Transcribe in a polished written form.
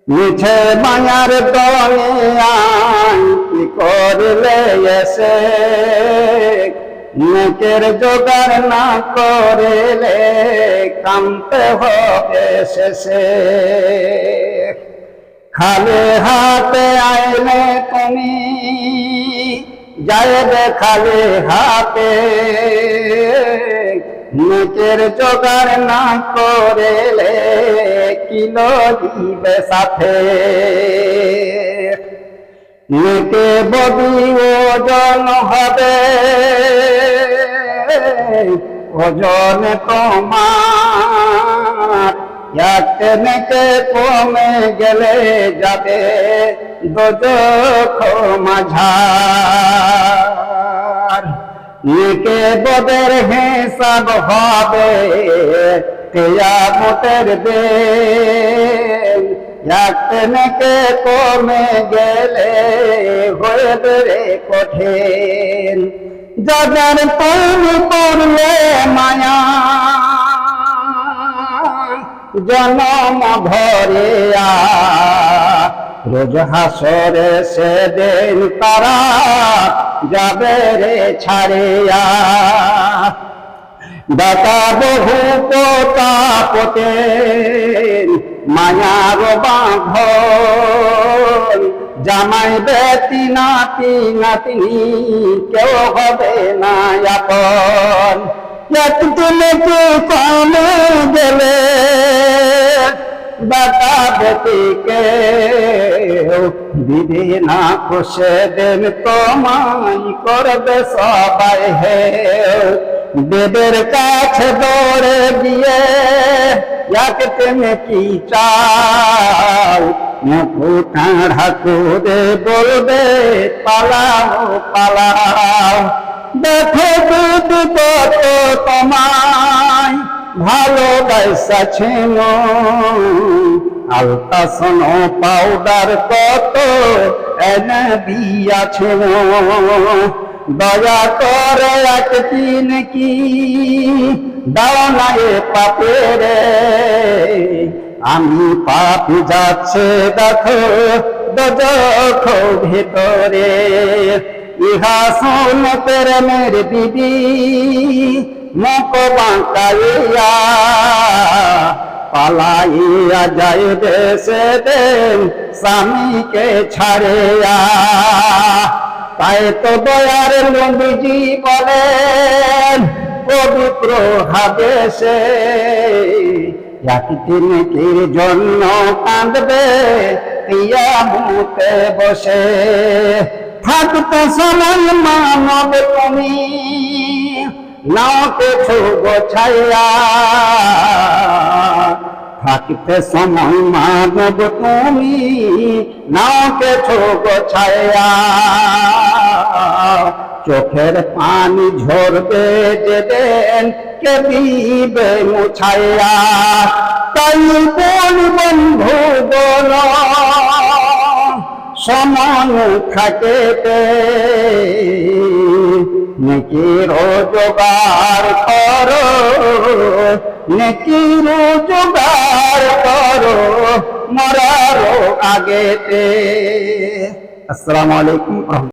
মিছে মায়ার দুনিয়ায় কি করলে এসে নেকের জোগাড় না করলে কামতে হবে শেষে। খালি হাতে আইলে তুমি যাইবে খালি হাতে, নেকের জোগাড় না করলে কিলো দিবে সাথে। নেকে বদি ওজন হবে, ওজন তোমার এক নেকে কমে গেলে যাবে দোজখ মাঝার। নেকে বদের হিসাব হবে কিয়ামতের দিন, এক নেকে কমে গেলে হইবে রে কঠিন। যাদের তুমি করলে মায়া জনম ভরিয়া, রোজ হাসরে সেদিন তারা যাবে রে ছাড়িয়া। দাতা বহু পোতা পোতে মায়ার বাঁধন, জামাই বেতি নাতি নাতনি কেউ হবে না আপন। একদিনকে কমে গেলে দাতা বেটিকে দিদি না খুশে দিন তোমায় করবে সবাই হেও। দেবের কাছে দৌড়ে গিয়ে তুমি কি চাও, মুখটা ঢাকুরে বলবে পালাও পালাও। দেখো দুধ কত তোমায় ভালোবাসেছিল, আলতা সোনো পাউডার কত এনে দিয়াছিল। দয়া করে একদিন কি দাও না এ পাপেরে, আমি পাপি যাচ্ছে দেখো দোজখ ভিতরে। ইহা শোন প্রেমের বিধি মুখ বাঁকাইয়া, পালাইয়া যাইবে সেদিন স্বামীকে ছাড়িয়া। তাই তো দয়ার নবীজি বলেন পবিত্র হাদিসে, একদিন কি জন্য কাঁদবে কিয়ামতে বসে। থাকতে সময় মানব তুমি নাও কিছু গোছাইয়া, থাকতে সময় মানব তুমি নাও কিছু গোছাইয়া। চোখের পানি ঝরবে যেদিন কে দিবে মুছাইয়া। তাই কোন বন্ধু বল সমান থাকে নেকির জোগাড় করো, নেকির জোগাড় করো মরার আগেতে। আসসালামু আলাইকুম।